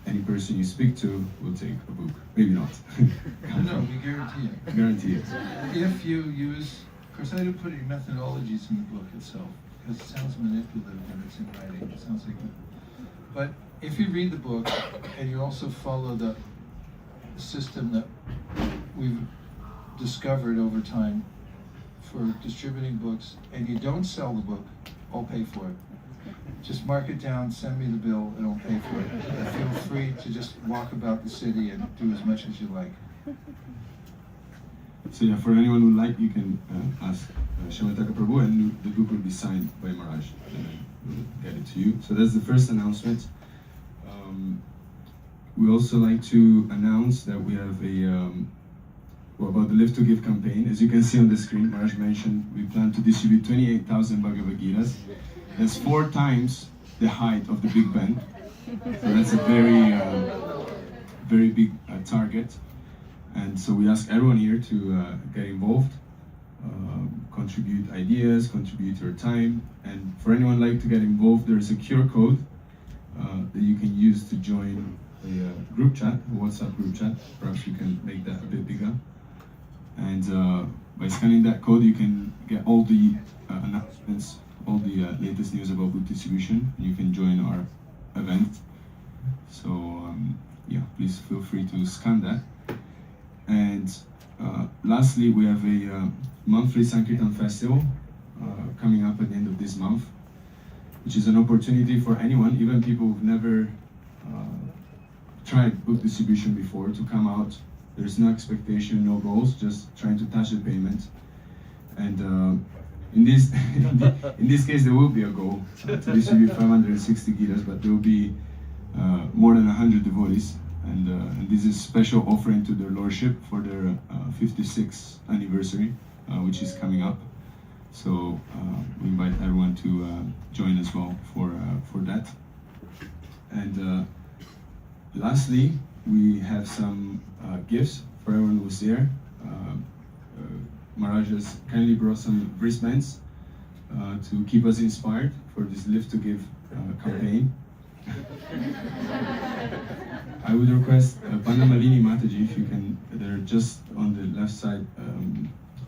any person you speak to will take a book. Maybe not. No, we guarantee it. Guarantee it. If you use, of course, I didn't put any methodologies in the book itself, because it sounds manipulative when it's in writing. It sounds like but if you read the book and you also follow the system that we've discovered over time for distributing books, and you don't sell the book, I'll pay for it. Just mark it down, send me the bill, and I'll pay for it. And feel free to just walk about the city and do as much as you like. So yeah, for anyone who would like, you can ask Shamataka Prabhu, and the book will be signed by Maharaj, and then we'll get it to you. So that's the first announcement. We also like to announce that we have about the Live to Give campaign. As you can see on the screen, Maharaj mentioned we plan to distribute 28,000 Bhagavad Gitas. That's 4 times the height of the Big Ben. So that's a very big target. And so we ask everyone here to get involved, contribute ideas, contribute your time. And for anyone like to get involved, there's a QR code that you can use to join the group chat, the WhatsApp group chat. Perhaps you can make that a bit bigger. And by scanning that code, you can get all the announcements, all the latest news about book distribution. You can join our event. So yeah, please feel free to scan that. And lastly, we have a monthly Sankirtan festival coming up at the end of this month, which is an opportunity for anyone, even people who've never tried book distribution before, to come out. There's no expectation, no goals, just trying to touch the pavement. And in this case, there will be a goal to distribute 560 Gitas, but there will be more than 100 devotees. And this is a special offering to their lordship for their 56th anniversary, which is coming up. So we invite everyone to join as well for that. And lastly, we have some gifts for everyone who's there. Maharaj has kindly brought some wristbands to keep us inspired for this Live to Give campaign. I would request Pandamalini Mataji, if you can, they're just on the left side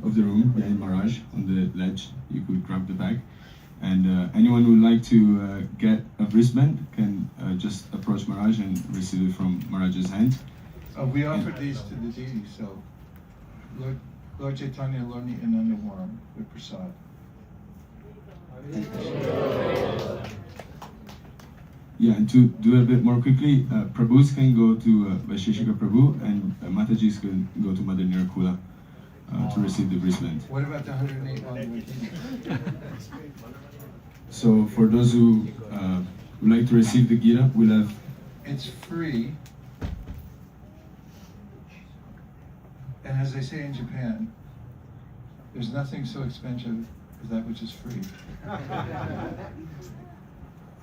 of the room, behind Maharaj, on the ledge. You could grab the bag. And anyone who would like to get a wristband can just approach Maharaj and receive it from Maharaj's hand. We offered these to the deities, so Lord Chaitanya, Lord Nityananda wore them with prasad. Yeah, and to do it a bit more quickly, Prabhus can go to Vaisesika Prabhu, and Matajis can go to Mother Nirakula to receive the wristband. What about the 108 Bhagavad? So for those who would like to receive the Gita, we'll have... It's free. And as they say in Japan, there's nothing so expensive as that which is free.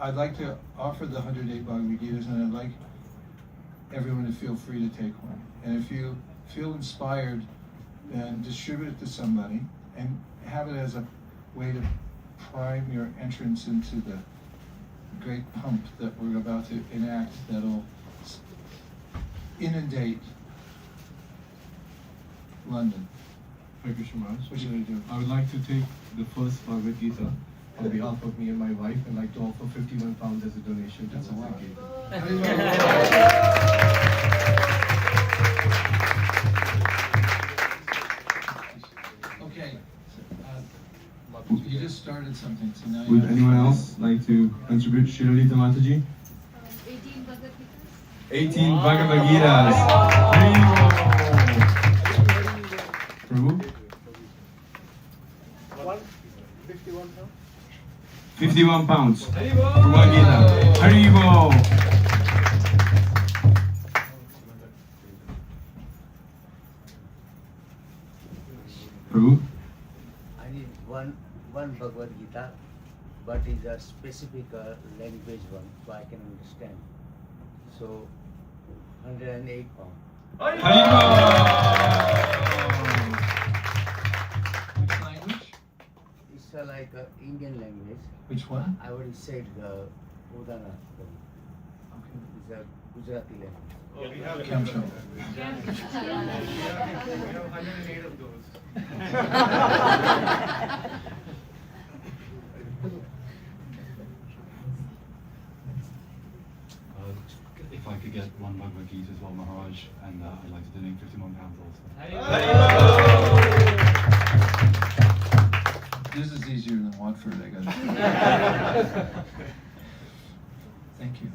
I'd like to offer the 108 Bhagavad Gitas, and I'd like everyone to feel free to take one. And if you feel inspired, then distribute it to somebody and have it as a way to prime your entrance into the great pump that we're about to enact that'll inundate London. Thank you so much. What should I do? I would like to take the first Bhagavad Gita on behalf of me and my wife, and like to offer 51 pounds as a donation to That's a lot. Okay. You just started something, so now Would anyone else like to contribute? Shiralita Mataji? 18 Bhagavad Gitas. 18 Bhagavad Gitas. Prabhu? 51 pounds for one Gita. Haribo! Prabhu? I need one Bhagavad Gita, but is a specific language one, so I can understand. So, 108 pounds. Haribo! Which language? It's like Indian language. Which one? I already said the Udana. It's a Gujarati language. Oh, we have Kamcho. we have 108 of those. If I could get one Bhagavad Gita as well, Maharaj, and I'd like to donate 51 pounds also. This is easier than Watford, I gotta say. Thank you.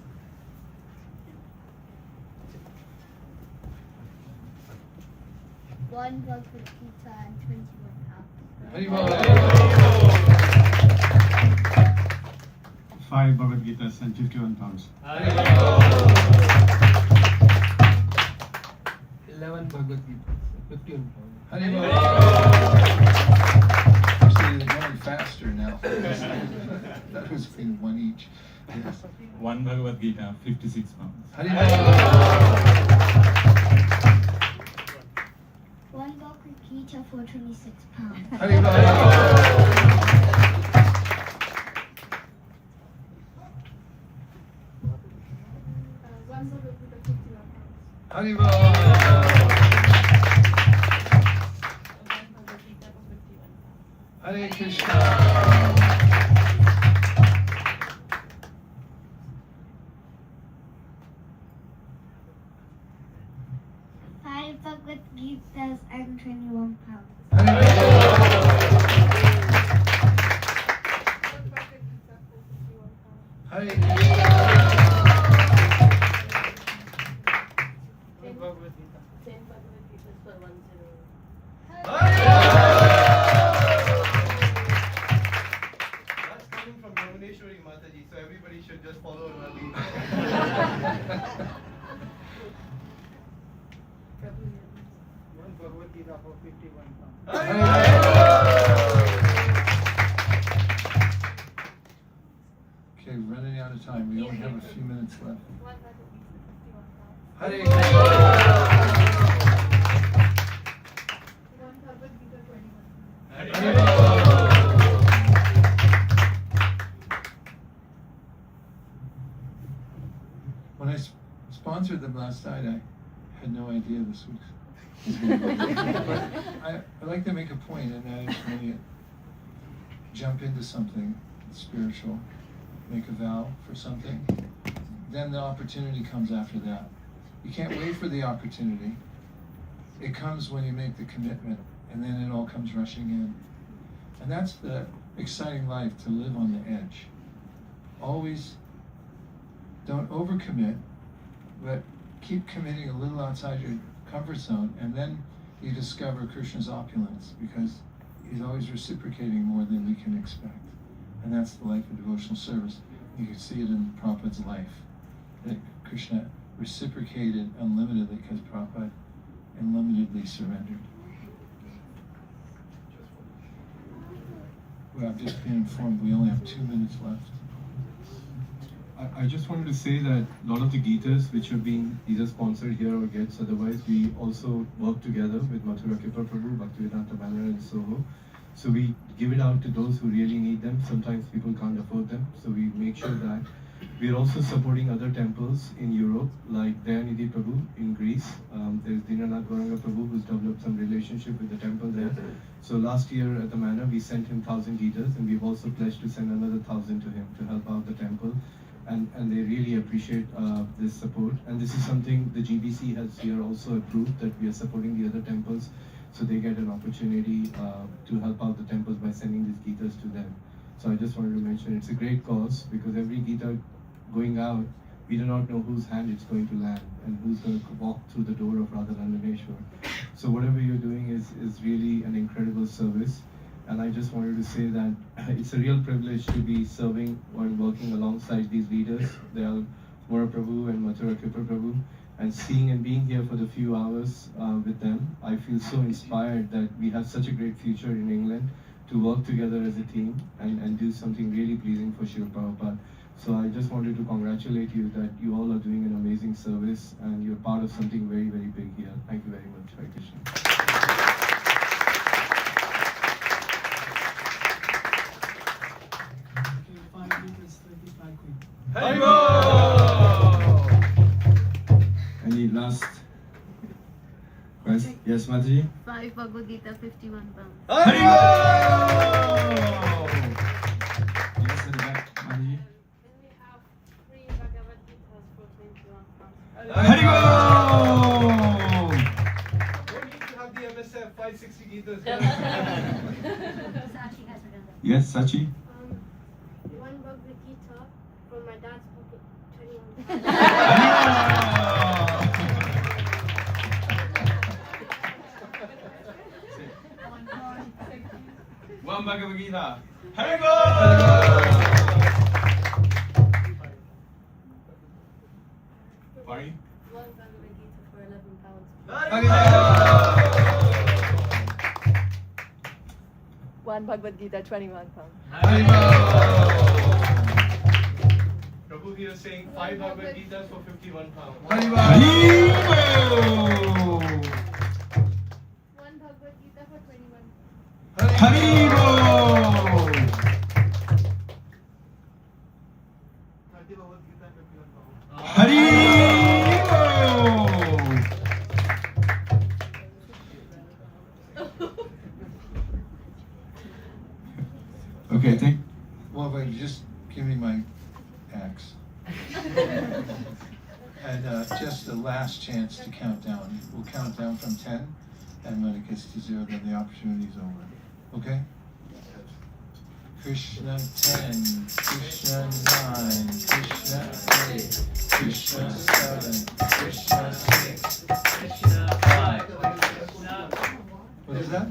One Bhagavad Gita and 21 pounds. Haribol. 5 Bhagavad Gitas and 51 pounds. 11 Bhagavad Gita, 51 pounds. Haribol. Actually, they're going faster now. That was in one each. Yes. One Bhagavad Gita, 56 pounds. Hari One Bhagavad Gita for 26 pounds. Hari Bol. One Bhagavad Gita 51 pounds. Hari Bol. Hare Krishna. Five Bhagavad Gitas and 21 pounds. Hare Krishna. That's coming from Yamuneshwari Mataji, so everybody should just follow her lead. One Bhagavad Gita for 51 pounds. Okay, we're running out of time. We only have a few minutes left. One Bhagavad Gita 51 pounds. Hare Krishna. One Bhagavad Gita 21 pounds. Hare Krishna. When I sponsored them last night, I had no idea this was. But I like to make a point, and that is when you jump into something spiritual, make a vow for something, then the opportunity comes after that. You can't wait for the opportunity. It comes when you make the commitment, and then it all comes rushing in. And that's the exciting life, to live on the edge. Always don't overcommit, but keep committing a little outside your comfort zone, and then you discover Krishna's opulence, because he's always reciprocating more than we can expect. And that's the life of devotional service. You can see it in Prabhupada's life, that Krishna reciprocated unlimitedly because Prabhupada unlimitedly surrendered. Well, I've just been informed we only have 2 minutes left. I just wanted to say that a lot of the Gitas which are being either sponsored here or gets otherwise, we also work together with Mathura Kripa Prabhu, Bhaktivedanta Banner and Soho. So we give it out to those who really need them. Sometimes people can't afford them, so we make sure that. We are also supporting other temples in Europe, like Dayanidhi Prabhu in Greece. There's Dinanath Gauranga Prabhu who's developed some relationship with the temple there. So last year at the manor, we sent him 1,000 Gitas, and we've also pledged to send another 1,000 to him to help out the temple. And they really appreciate this support. And this is something the GBC has here also approved, that we are supporting the other temples, so they get an opportunity to help out the temples by sending these Gitas to them. So I just wanted to mention it's a great cause, because every Gita going out, we do not know whose hand it's going to land and who's going to walk through the door of Radha Nandaneshwar. So whatever you're doing is really an incredible service. And I just wanted to say that it's a real privilege to be serving and working alongside these leaders. They are Mora Prabhu and Mathura Kripa Prabhu. And seeing and being here for the few hours with them, I feel so inspired that we have such a great future in England to work together as a team and do something really pleasing for Srila Prabhupada. So I just wanted to congratulate you that you all are doing an amazing service and you're part of something very, very big here. Thank you very much. Hare Krishna. Any last question? Yes, Mataji? 5 Bhagavad Gita 51 pounds. Haribo! Yes, at the back, Mataji. Then we have 3 Bhagavad Gitas for 21 pounds. Haribo! Don't need to have the MSF 560 Gitas. Sashi has written that. Yes, Sachi? 1 Bhagavad Gita from my dad's pocket, 21 One Bhagavad Gita. Haribo! Pardon? 1 Bhagavad Gita for 11 pounds. One Bhagavad Gita, 21 pounds. Prabhu here saying 5 Bhagavad Gitas for 51 pounds. Haribol! One Bhagavad Gita for 21. Haribol! 30 Bhagavad Gita, 51 pounds. Haribol! Okay, thank. Well, wait, just give me my axe. And just the last chance to count down. We'll count down from 10, and when it gets to 0, then the opportunity's over. Okay? Krishna 10, Krishna 9, Krishna 8, Krishna 7, Krishna 6, Krishna 5, Krishna. what is that?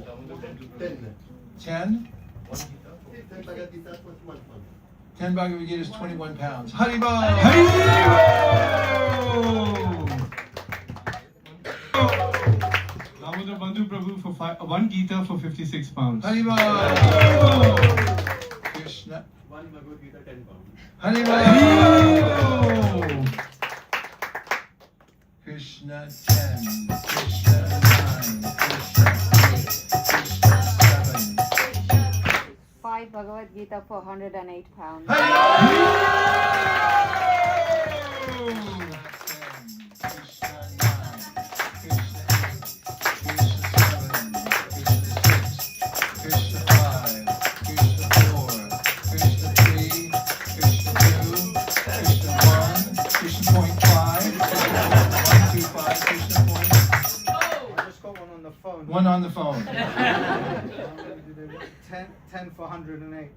10? 10 Bhagavad Gita is 21 pounds. Haribol! Damodar Bandhu Prabhu for 1 Gita for 56 pounds. Haribol! Krishna. 1 Bhagavad Gita, 10 pounds. Haribol! Krishna 10, Krishna 9, Krishna 8, Krishna 7. 5 Bhagavad Gita for 108 pounds. One on the phone. 10 for 108.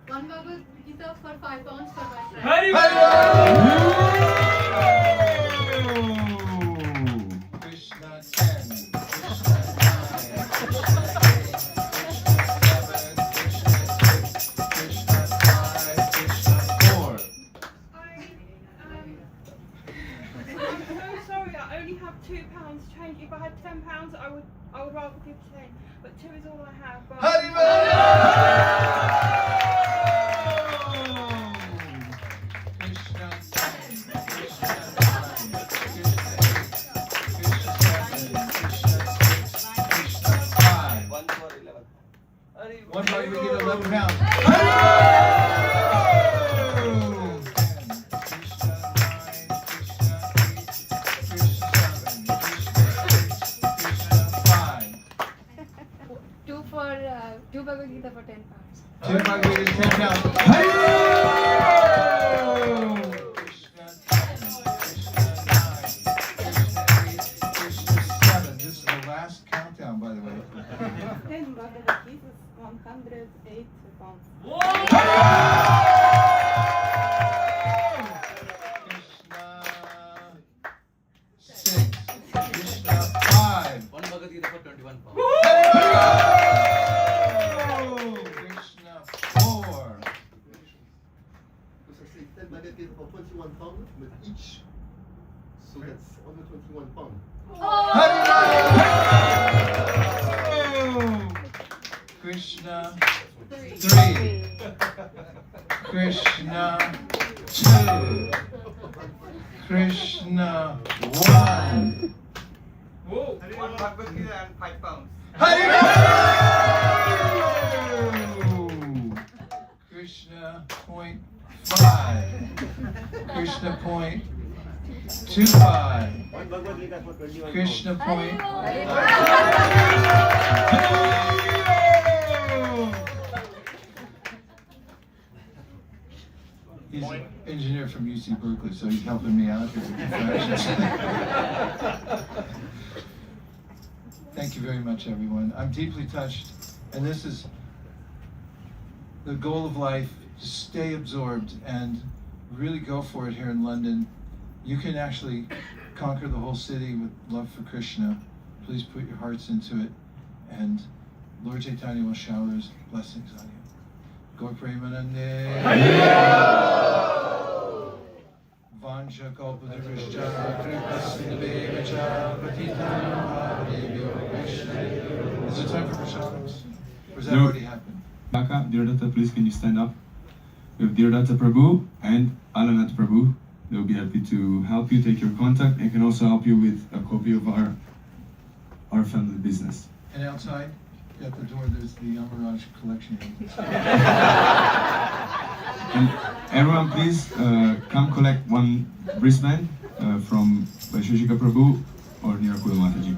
One Bhagavad Gita for 5 pounds for my friend. Krishna 10, Krishna 9, Krishna 8, Krishna 7, Krishna 6, Krishna 5, Krishna 4. I'm so sorry, I only have £2 change. If I had £10, I would rather give 10, but 2 is all I have. But Krishna 10, Krishna 9, Krishna 8, Krishna 7, Krishna 6, Krishna 5. 1 for 11. 1 Bhagavad Gita, 11 pounds. Two Bhagavad Gita for 10 pounds. 2 Bhagavad Gita, 10 pounds. Krishna 10, Krishna 9, Krishna 8, Krishna 7. This is the last countdown, by the way. 10 Bhagavad Gita is 108 pounds. Krishna 6, Krishna 5. 1 Bhagavad Gita for 21 pounds. Krishna 4. So say 10 Bhagavad Gita for 21 pounds with each. So that's 121 pounds. Krishna 3. Krishna 2. Krishna 1. Whoa! 1 Bhagavad Gita and 5 pounds. Krishna point 5. Krishna point 25. 1 Bhagavad Gita for 21 Krishna point. He's an engineer from UC Berkeley, so he's helping me out here with the fractions. Thank you very much, everyone. I'm deeply touched, and this is the goal of life, to stay absorbed and really go for it here in London. You can actually conquer the whole city with love for Krishna. Please put your hearts into it, and Lord Chaitanya will shower his blessings on you. Gaur Premanande. Vansha Kalpatarishya Kripasindhavekacha Patitanam Bhavebhyo Vaishnavibhyo. Is it time for prasadams? Or has that No. already happened? Kaka, Dear Data, please can you stand up? We have Dear Data Prabhu and Alanat Prabhu. They'll be happy to help you, take your contact, and can also help you with a copy of our family business. And outside, at the door, there's the Yamaraj collection. And everyone, please come collect one wristband from Vaisesika Prabhu or Nirakula Mataji.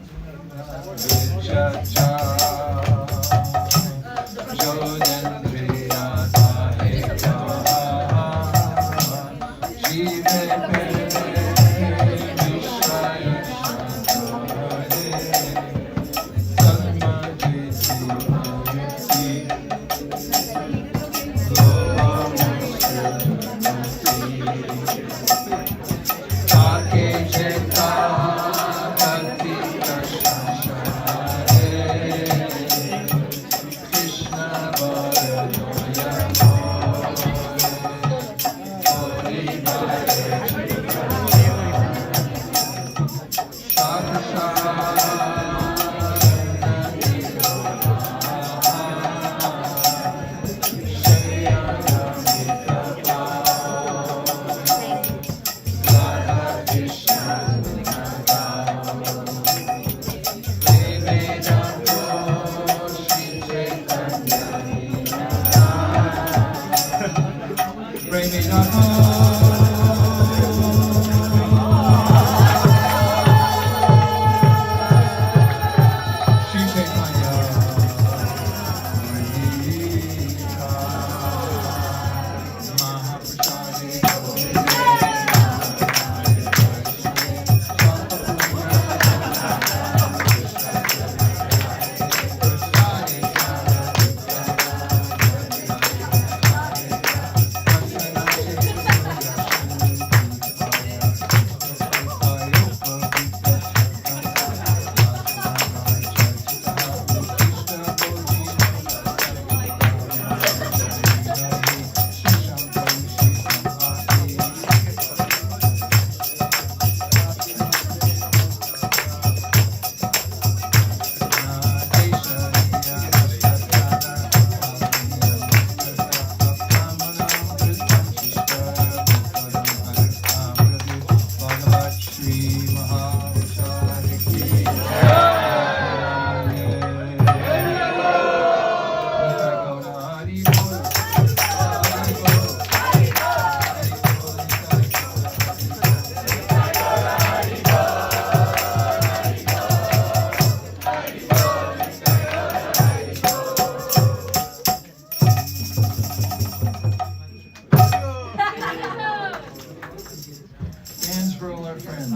Hands for all our friends.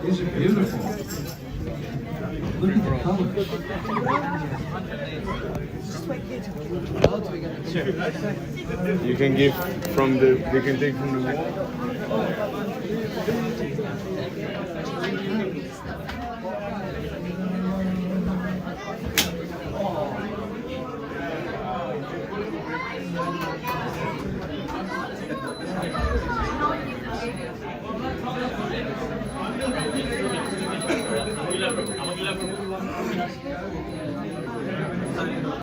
These are beautiful. Look at the colors. You can give from the, they can take from the wall.